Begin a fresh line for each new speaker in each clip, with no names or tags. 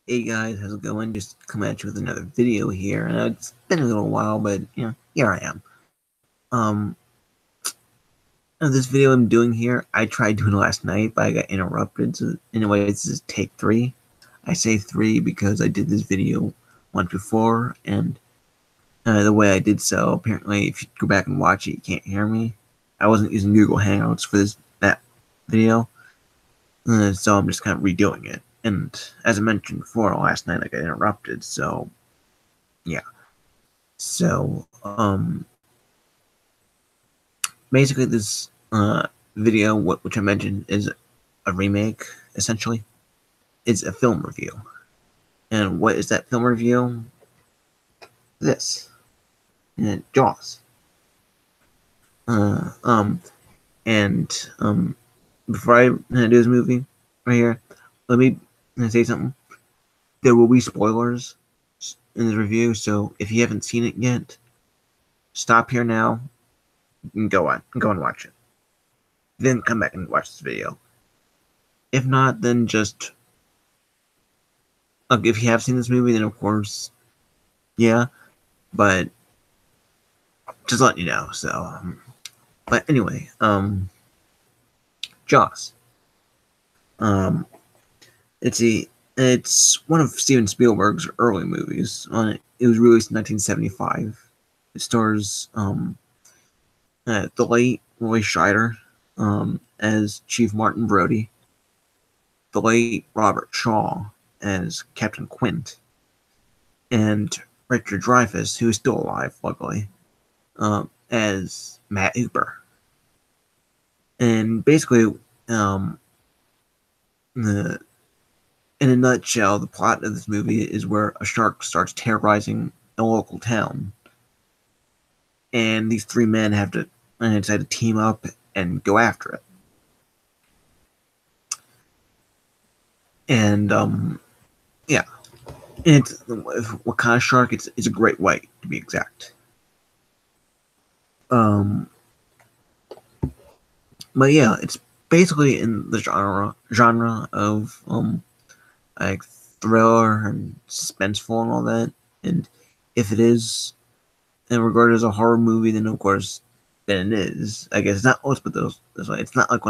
Hey guys, how's it going? Just coming at you with another video here. It's been a little while, but here I am. Um, this video I'm doing here, I tried doing it last night, but I got interrupted. So anyway, this is take 3. I say 3 because I did this video once before, and the way I did so, apparently, if you go back and watch it, you can't hear me. I wasn't using Google Hangouts for that video, so I'm just kind of redoing it. And as I mentioned before, last night I got interrupted, so yeah. So, basically this video, which I mentioned, is a remake, essentially. It's a film review. And what is that film review? This. Jaws. Before I do this movie, right here, let me say something. There will be spoilers in this review, so if you haven't seen it yet, stop here now and go and watch it. Then come back and watch this video. If not, then just if you have seen this movie, then of course, yeah. But just letting you know. So, but anyway, Jaws. It's one of Steven Spielberg's early movies. It was released in 1975. It stars the late Roy Scheider as Chief Martin Brody, the late Robert Shaw as Captain Quint, and Richard Dreyfuss, who is still alive, luckily, as Matt Hooper. And basically, in a nutshell, the plot of this movie is where a shark starts terrorizing a local town, and these three men have to decide to team up and go after it. And yeah, and what kind of shark? It's a great white, to be exact. But yeah, it's basically in the genre of like thriller and suspenseful and all that. And if it is regarded as a horror movie, then of course, then it is. I guess it's not. Let's put those this way. It's not like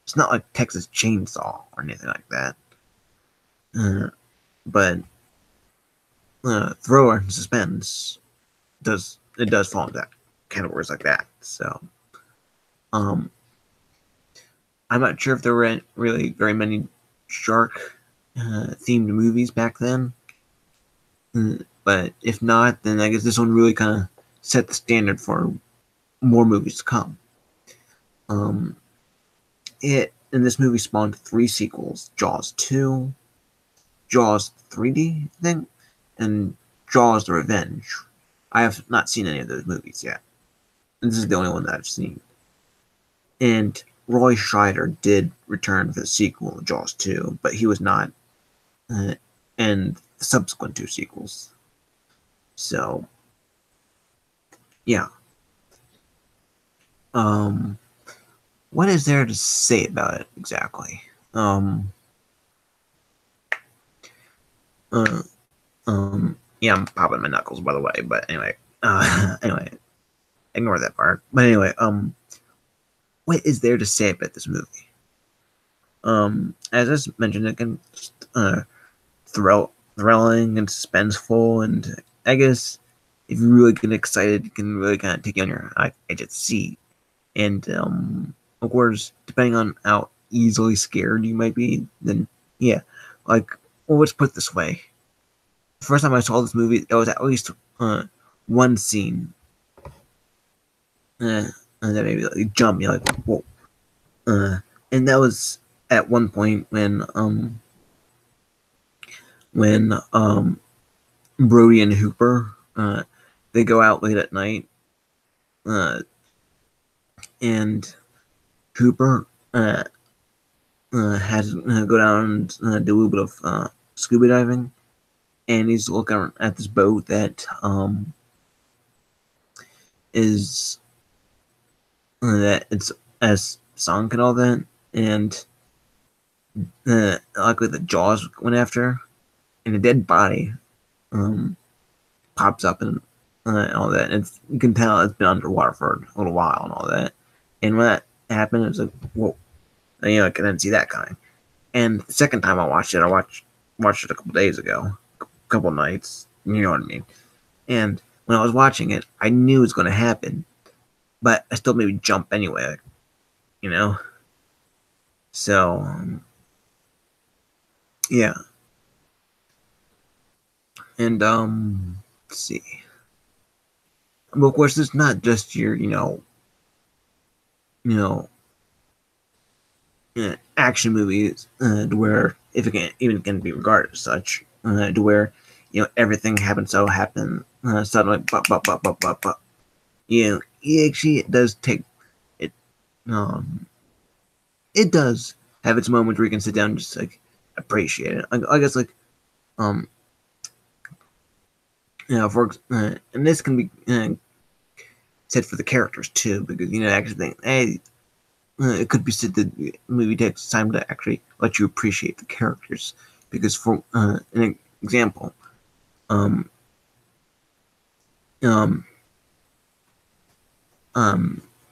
it's not like Texas Chainsaw or anything like that. But thriller and suspense does fall into that categories like that. So, I'm not sure if there were really very many shark themed movies back then. But if not, then I guess this one really kind of set the standard for more movies to come. This movie spawned 3 sequels: Jaws 2, Jaws 3D, I think, and Jaws: The Revenge. I have not seen any of those movies yet. And this is the only one that I've seen. And Roy Scheider did return for the sequel, Jaws 2, but he was not in the subsequent 2 sequels. So, yeah. What is there to say about it exactly? Yeah, I'm popping my knuckles, by the way, but anyway, ignore that part. But anyway, what is there to say about this movie? As I mentioned, again, thrilling and suspenseful, and I guess if you really get excited, it can really kind of take you on your edge of the seat. And of course, depending on how easily scared you might be, then yeah, well, let's put it this way. The first time I saw this movie, there was at least one scene that maybe jumped me, whoa. And that was at one point when Brody and Hooper they go out late at night, and Hooper has go down and do a little bit of scuba diving, and he's looking at this boat that is that it's as sunk and all that, and luckily the Jaws went after, and a dead body pops up and all that. And you can tell it's been underwater for a little while and all that. And when that happened, it was like, whoa, I didn't see that coming. And the second time I watched it, watched it a couple days ago, a couple nights. You know what I mean? And when I was watching it, I knew it was going to happen, but I still maybe jump anyway, you know. So yeah, and let's see. But of course, it's not just your you know action movies to where if it can even can be regarded as such to where everything happen suddenly but actually it does take it um it does have its moments where you can sit down and just like appreciate it. I guess like um for and this can be said for the characters too, because actually think hey it could be said that the movie takes time to actually let you appreciate the characters. Because for an example, um, um,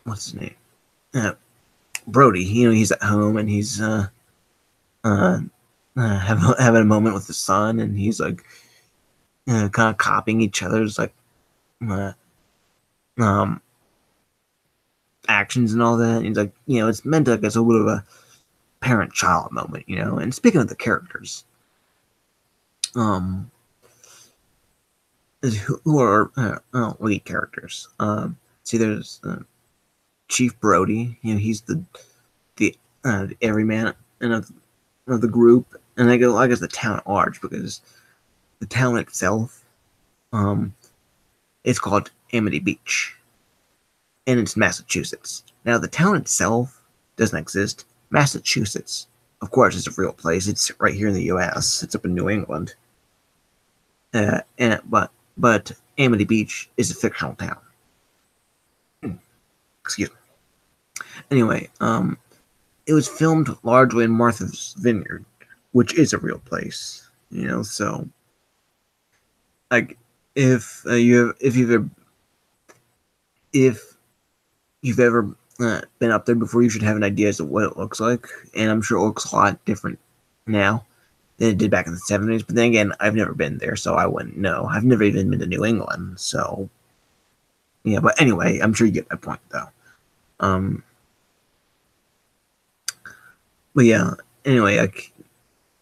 what's his name? Brody. He's at home and he's having a moment with his son, and he's like kind of copying each other's like uh, um actions and all that. And he's like, it's meant to like as a little bit of a parent-child moment, And speaking of the characters, um, who are lead characters? See, there's Chief Brody. He's the everyman of the group, and I guess the town at large, because the town itself, it's called Amity Beach, and it's Massachusetts. Now, the town itself doesn't exist. Massachusetts, of course, is a real place. It's right here in the U.S. It's up in New England. But Amity Beach is a fictional town. Excuse me. Anyway, it was filmed largely in Martha's Vineyard, which is a real place. So like if you've ever been up there before, you should have an idea as to what it looks like, and I'm sure it looks a lot different now than it did back in the 70s. But then again, I've never been there, so I wouldn't know. I've never even been to New England, so yeah. But anyway, I'm sure you get my point, though. But yeah. Anyway, like,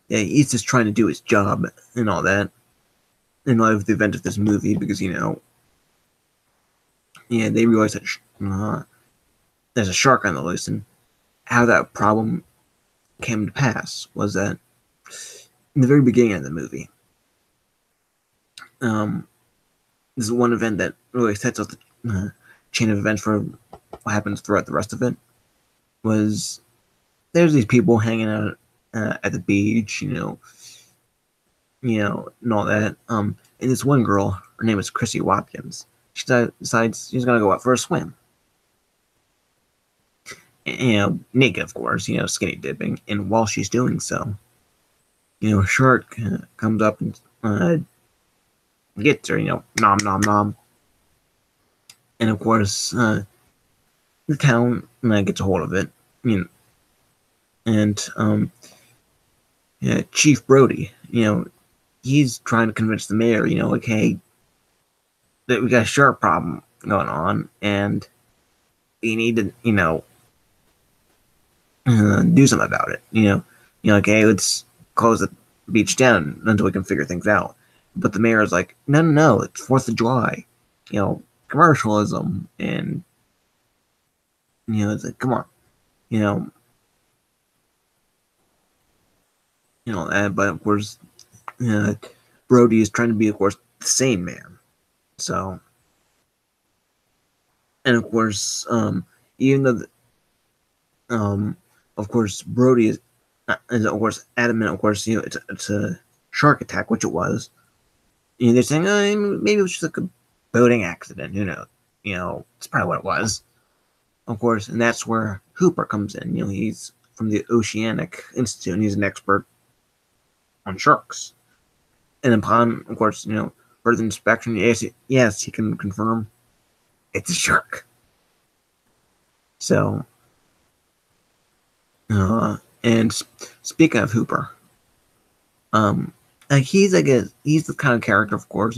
yeah, he's just trying to do his job and all that in light of the event of this movie, because they realize that there's a shark on the loose, and how that problem came to pass was that in the very beginning of the movie, this is one event that really sets up the chain of events for what happens throughout the rest of it. Was there's these people hanging out at the beach, and all that. And this one girl, her name is Chrissy Watkins. She decides she's gonna go out for a swim. Naked, of course, skinny dipping. And while she's doing so, a shark comes up and gets her, nom nom nom. And of course, the town gets a hold of it, and Chief Brody, he's trying to convince the mayor, like, hey, that we got a shark problem going on, and we need to, do something about it. Like, hey, let's close the beach down until we can figure things out. But the mayor is like, no, it's 4th of July, commercialism, and it's like, come on, but of course, Brody is trying to be, of course, the sane man. So, and of course, even though of course, Brody is of course adamant. Of course, it's a shark attack, which it was. They're saying, maybe it was just like a boating accident. Who knows? It's probably what it was. Of course, and that's where Hooper comes in. He's from the Oceanic Institute, and he's an expert on sharks. And upon, of course, further inspection, yes, he can confirm it's a shark. So, and speaking of Hooper, he's he's the kind of character, of course,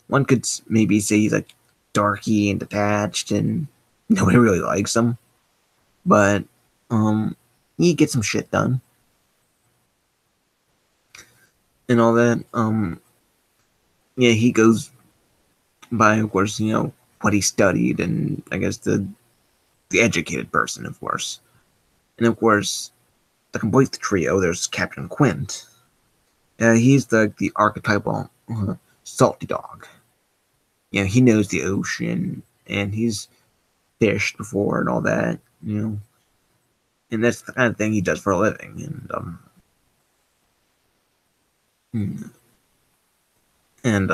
one could maybe say he's like darky and detached, and nobody really likes him, but he gets some shit done and all that. Yeah, he goes by, of course, what he studied, and I guess the educated person, of course. And of course, to complete the trio, there's Captain Quint. He's the archetypal salty dog. He knows the ocean, and he's fished before and all that. And that's the kind of thing he does for a living. And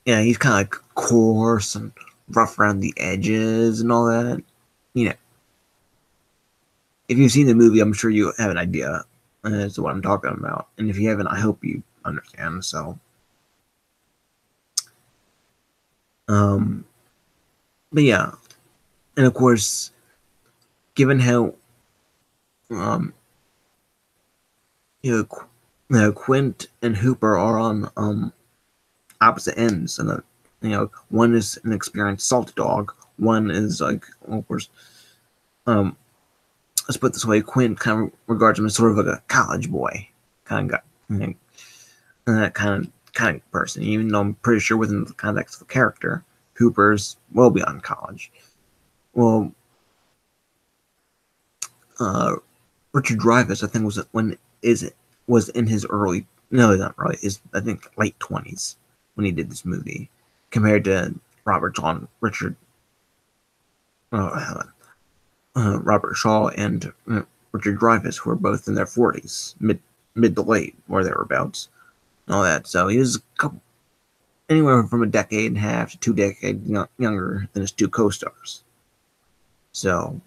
yeah, he's kind of like coarse and rough around the edges and all that. You know, if you've seen the movie, I'm sure you have an idea as to what I'm talking about. And if you haven't, I hope you understand. So, but yeah, and of course, given how, Quint and Hooper are on opposite ends, and one is an experienced salty dog, one is like, of course, let's put it this way, Quint kind of regards him as sort of like a college boy kind of guy, that kind of person. Even though I'm pretty sure within the context of the character, Hooper's well beyond college. Well, Richard Dreyfuss, I think, was in his early, no, not early, is I think late 20s when he did this movie, compared to Robert Shaw and Richard Dreyfuss, who were both in their 40s, mid to late, or thereabouts, and all that. So he was anywhere from a decade and a half to 2 decades younger than his two co-stars. So,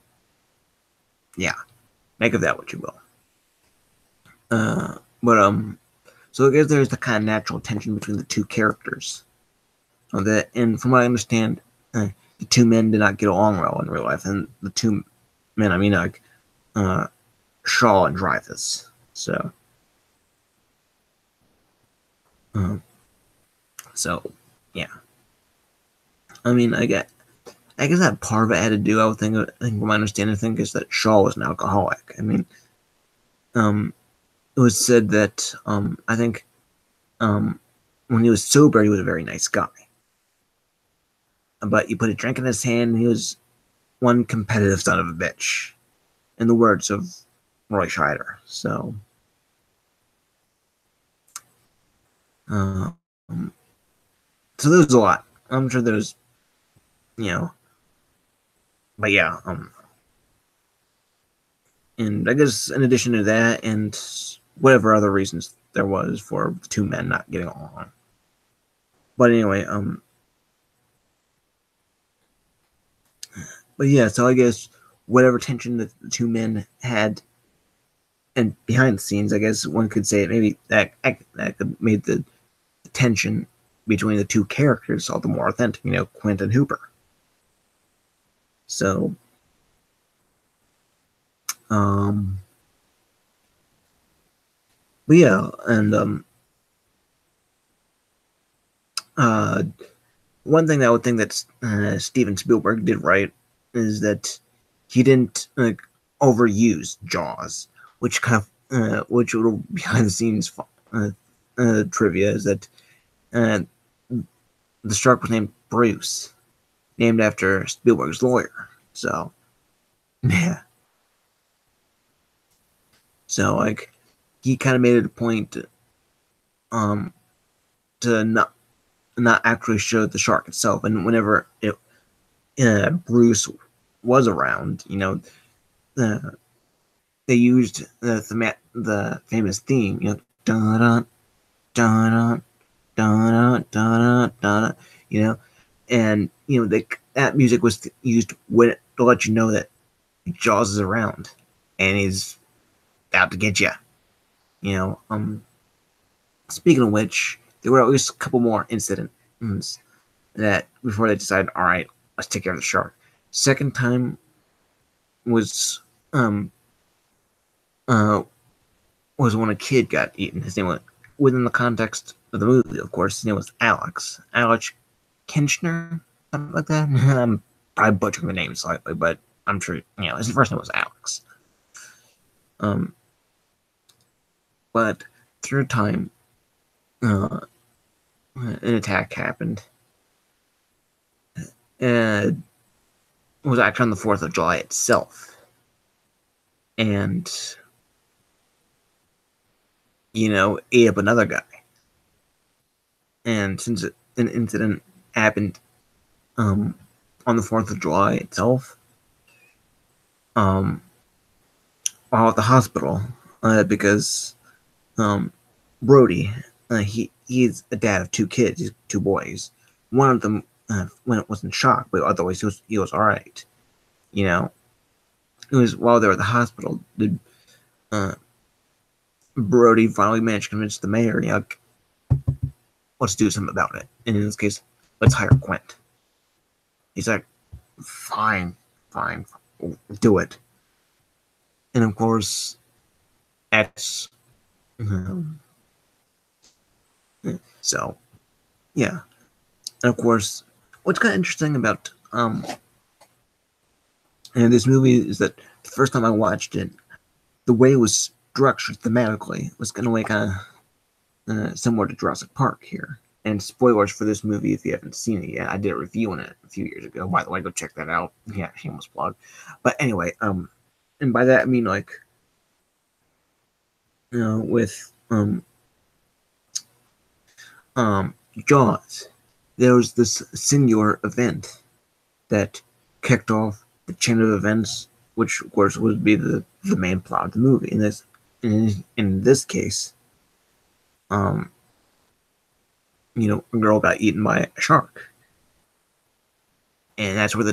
yeah, make of that what you will. So I guess there's the kind of natural tension between the two characters. And from what I understand, the two men did not get along well in real life, and the two men, I mean, like Shaw and Dreyfuss. So, yeah. I mean, I guess that part of it had to do. I think from my understanding, is that Shaw was an alcoholic. I mean, it was said that I think when he was sober, he was a very nice guy. But you put a drink in his hand, and he was one competitive son of a bitch, in the words of Roy Scheider. So, so there's a lot. I'm sure there's, but yeah, and I guess in addition to that, and whatever other reasons there was for the two men not getting along. But anyway, but yeah, so I guess whatever tension that the two men had, and behind the scenes, I guess one could say maybe that could made the tension between the two characters all the more authentic. Quint and Hooper. So, but yeah, and one thing that I would think that Steven Spielberg did right is that he didn't overuse Jaws, which kind of which little behind the scenes trivia is that the shark was named Bruce, named after Spielberg's lawyer. So, yeah. So he kind of made it a point to not actually show the shark itself, and whenever Bruce was around, they used the famous theme, dun dun dun dun dun dun, and that music was used to let you know that Jaws is around and he's out to get you. speaking of which, there were at least a couple more incidents that before they decided, all right, let's take care of the shark. Second time was uh was when a kid got eaten. His name was, within the context of the movie, of course, his name was Alex Kinchner, something like that. I'm probably butchering the name slightly, but I'm sure his first name was Alex. But third time, an attack happened. It was actually on the 4th of July itself. And, ate up another guy. And since an incident happened on the 4th of July itself, while at the hospital, because Brody, he's a dad of 2 kids, 2 boys. One of them was in shock, but otherwise he was all right. It was while they were at the hospital, Brody finally managed to convince the mayor, let's do something about it. And in this case, let's hire Quint. He's like, fine, do it. And of course, that's so, yeah. And of course, what's kind of interesting about this movie is that the first time I watched it, the way it was structured thematically was in a way kind of similar to Jurassic Park here. And spoilers for this movie if you haven't seen it yet. I did a review on it a few years ago. By the way, go check that out. Yeah, shameless plug. But anyway, and by that I mean with Jaws, there was this singular event that kicked off the chain of events, which of course would be the main plot of the movie. In this case, a girl got eaten by a shark, and that's where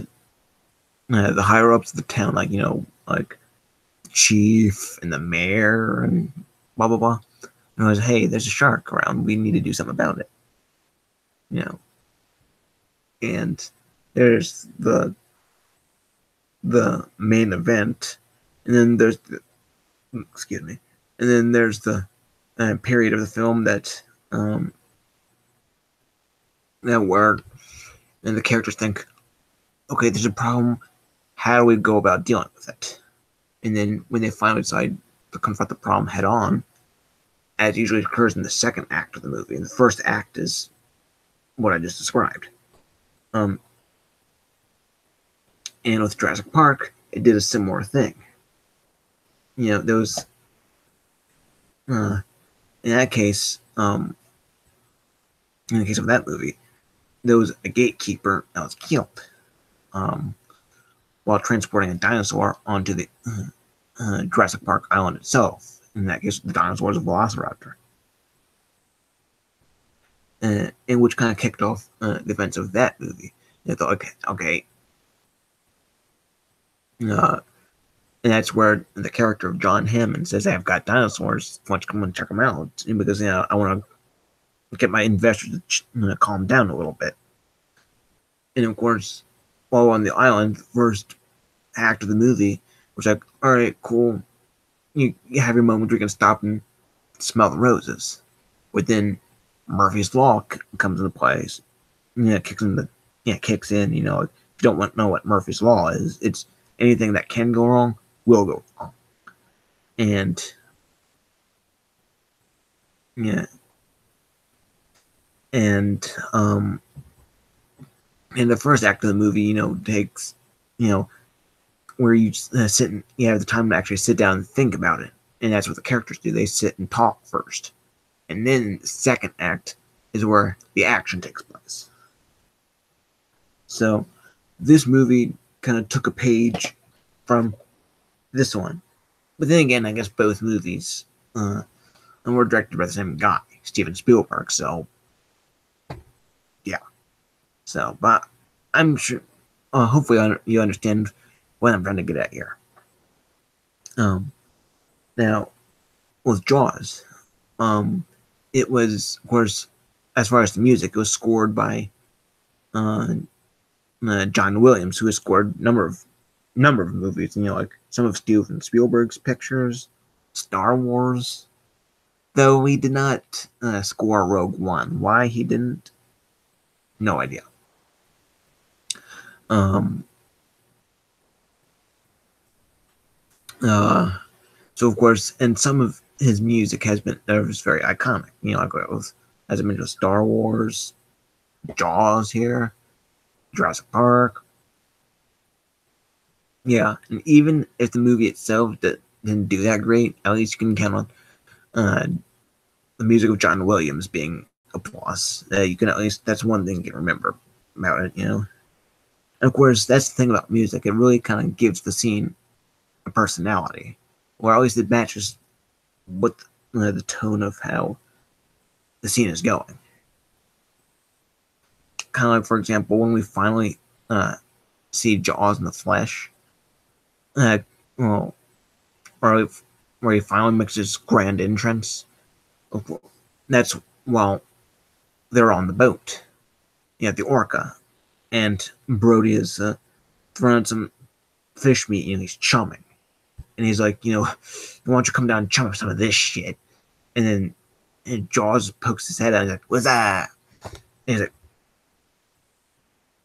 the higher ups of the town, like the chief and the mayor and blah blah blah, and it was, hey, there's a shark around. We need to do something about it. And there's the main event, and then there's and then there's the period of the film that where and the characters think, okay, there's a problem. How do we go about dealing with it? And then when they finally decide to confront the problem head on, as usually occurs in the second act of the movie, and the first act is what I just described. And with Jurassic Park, it did a similar thing. There was in that case, in the case of that movie, there was a gatekeeper that was killed while transporting a dinosaur onto the Jurassic Park island itself. In that case, the dinosaur was a velociraptor. And which kind of kicked off the events of that movie. They thought, okay. And that's where the character of John Hammond says, hey, I've got dinosaurs. Why don't you come and check them out? Because, I want to get my investors to calm down a little bit. And, of course, while on the island, the first act of the movie was like, all right, cool. You have your moment where you can stop and smell the roses. But then Murphy's Law comes into place. Kicks in. If you don't want to know what Murphy's Law is, it's anything that can go wrong will go wrong. And and the first act of the movie, takes, where you sit and you have the time to actually sit down and think about it. And that's what the characters do. They sit and talk first. And then the second act is where the action takes place. So this movie kind of took a page from this one. But then again, I guess both movies were directed by the same guy, Steven Spielberg. So, yeah. So, but I'm sure, hopefully you understand what I'm trying to get at here. Now, with Jaws, it was, of course, as far as the music, it was scored by uh, John Williams, who has scored number of movies. Like some of Steven Spielberg's pictures, Star Wars. Though he did not score Rogue One. Why he didn't? No idea. Um. So of course, and some of his music has been was very iconic. Like as I mentioned, Star Wars, Jaws here, Jurassic Park. Yeah, and even if the movie itself didn't do that great, at least you can count on uh, the music of John Williams being a plus. You can at least, that's one thing you can remember about it. And of course, that's the thing about music; it really kind of gives the scene a personality, or at least it matches what the tone of how the scene is going. Kind of like, for example, when we finally see Jaws in the flesh, uh, well, or where he finally makes his grand entrance. That's while they're on the boat. The Orca, and Brody is throwing some fish meat and he's chumming. And he's like, why don't you come down and chum up some of this shit? And then Jaws pokes his head out and he's like, what's that? And he's like,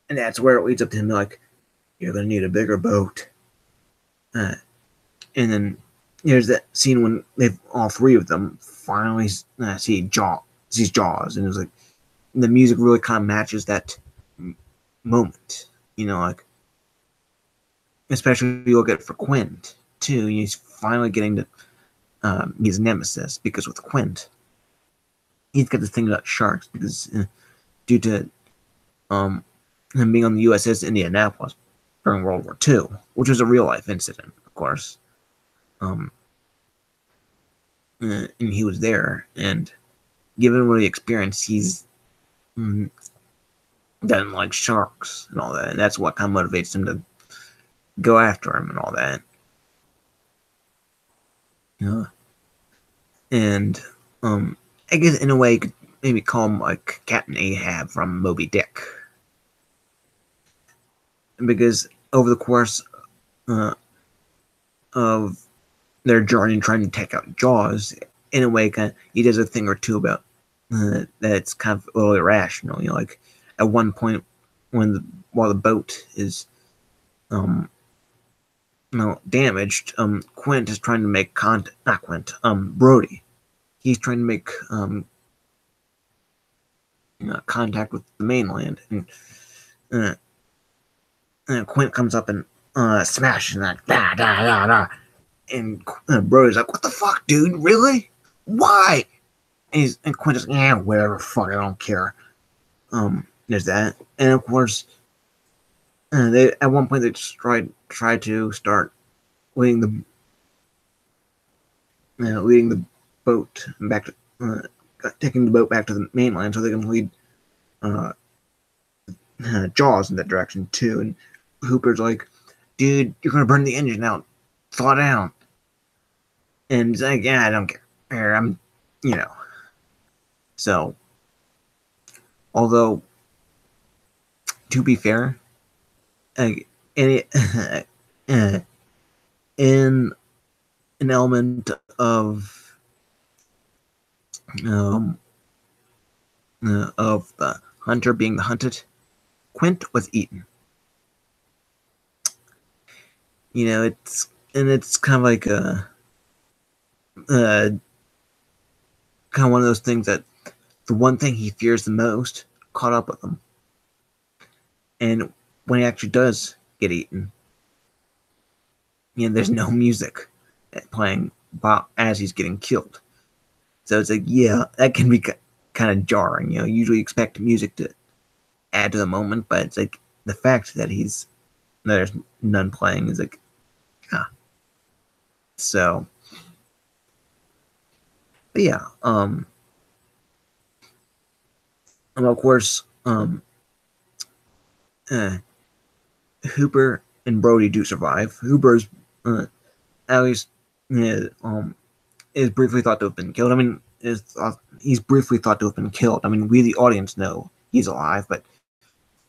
and that's where it leads up to him like, you're going to need a bigger boat. And then there's that scene when all three of them finally sees Jaws. And it's like, the music really kind of matches that moment. Like, especially if you look at it for Quint, too. He's finally getting to his nemesis, because with Quint, he's got this thing about sharks, because due to him being on the USS Indianapolis during World War II, which was a real life incident, of course. And he was there, and given what he experienced, he's doesn't like sharks and all that, and that's what kind of motivates him to go after him and all that. And I guess in a way you could maybe call him like Captain Ahab from Moby Dick, because over the course of their journey trying to take out Jaws, in a way, he does a thing or two about that it's kind of a little irrational. Like at one point while the boat is damaged, Quint is trying to make not Quint, Brody. He's trying to make contact with the mainland, and Quint comes up and smashes and like da da da da, and Brody's like, "What the fuck, dude? Really? Why?" And Quint is, "Yeah, whatever, fuck, I don't care." There's that, and of course, they at one point they just try to start leading the boat back to taking the boat back to the mainland so they can lead Jaws in that direction too. And Hooper's like, "Dude, you're gonna burn the engine out. Slow down." And he's like, "Yeah, I don't care. I'm, So, although, to be fair, in an element of the hunter being the hunted, Quint was eaten. It's kind of like kind of one of those things that the one thing he fears the most caught up with him. And when he actually does get eaten, there's no music playing as he's getting killed. So it's like, yeah, that can be kind of jarring. You usually expect music to add to the moment, but it's like the fact that there's none playing is like, So, but yeah, and of course, Hooper and Brody do survive. Hooper's at least is briefly thought to have been killed. I mean, he's briefly thought to have been killed. I mean, we the audience know he's alive, but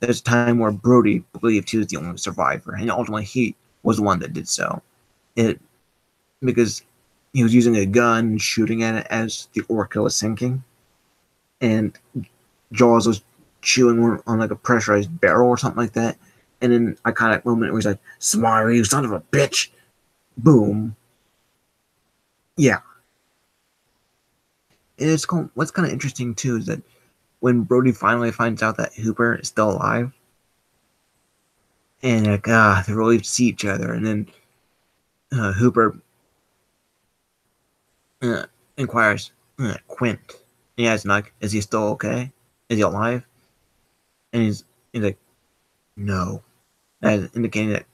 there's a time where Brody believed he was the only survivor, and ultimately he was the one that did so. It because he was using a gun and shooting at it as the orca was sinking, and Jaws was chewing on like a pressurized barrel or something like that. And then iconic moment where he's like, "Smiley, you son of a bitch!" Boom. Yeah. And it's cool. What's kind of interesting too is that when Brody finally finds out that Hooper is still alive, and like they're relieved to see each other, and then Hooper inquires Quint. And he asks like, "Is he still okay? Is he alive?" And he's like, "No," as indicating that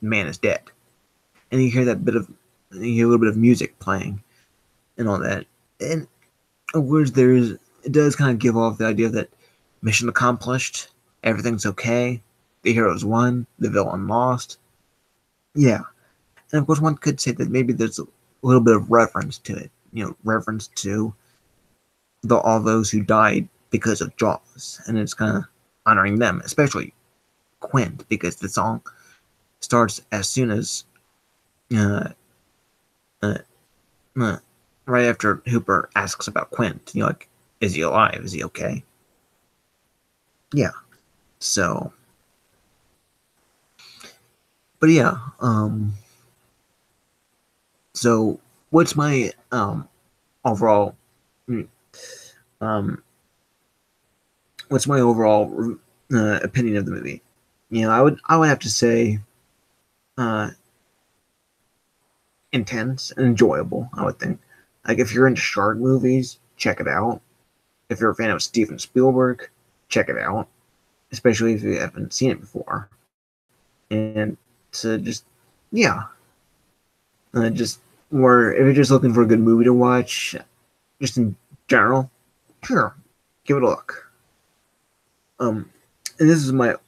man is dead. And you hear a little bit of music playing and all that. And of course, it does kind of give off the idea that mission accomplished, everything's okay, the heroes won, the villain lost. Yeah. And of course, one could say that maybe there's a little bit of reference to it, reference to all those who died because of Jaws. And it's kind of honoring them, especially Quint, because the song starts as soon as right after Hooper asks about Quint. Like, is he alive? Is he okay? Yeah. So, but yeah. So, what's my overall? What's my overall opinion of the movie? I would have to say, intense and enjoyable. I would think. Like, if you're into shark movies, check it out. If you're a fan of Steven Spielberg, check it out. Especially if you haven't seen it before. And so just, yeah. Or if you're just looking for a good movie to watch, just in general, sure, give it a look. And this is and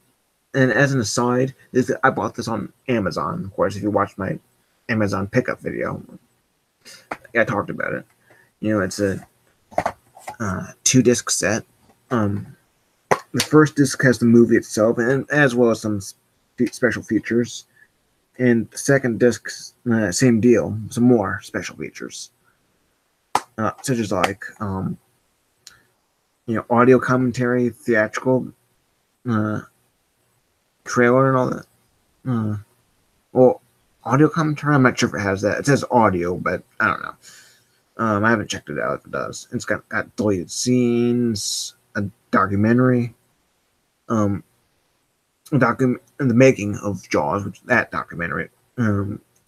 as an aside, I bought this on Amazon. Of course, if you watch my Amazon pickup video, I talked about it. It's a 2-disc set. The first disc has the movie itself, and as well as some special features. And the second disc, same deal, some more special features, such as like audio commentary, theatrical trailer, and all that. Well, audio commentary, I'm not sure if it has that. It says audio, but I don't know. I haven't checked it out if it does. It's got deleted scenes, a documentary, the making of Jaws, which that documentary,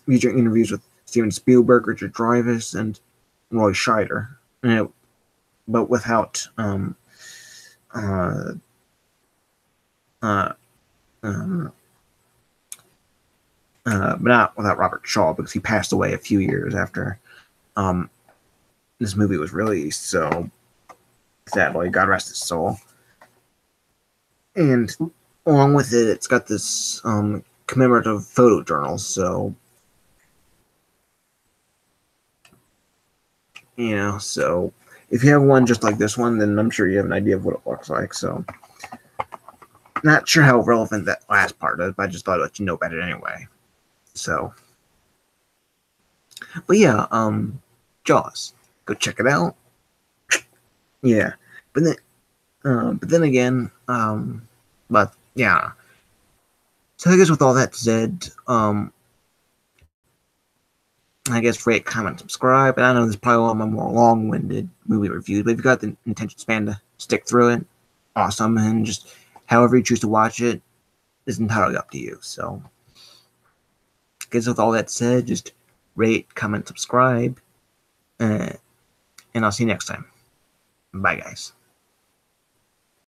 featuring interviews with Steven Spielberg, Richard Dreyfuss, and Roy Scheider, but without but not without Robert Shaw, because he passed away a few years after this movie was released. So sadly, God rest his soul. And along with it, it's got this commemorative photo journal. So so if you have one just like this one, then I'm sure you have an idea of what it looks like. So not sure how relevant that last part is, but I just thought I'd let you know about it anyway. So, but yeah, Jaws, go check it out. Yeah, but then again, but yeah. So I guess with all that said, I guess rate, comment, subscribe. And I know there's probably a lot more long-winded movie reviews, but if you've got the attention span to stick through it, awesome. And just however you choose to watch it is entirely up to you. So, I guess with all that said, just rate, comment, subscribe, and I'll see you next time. Bye, guys.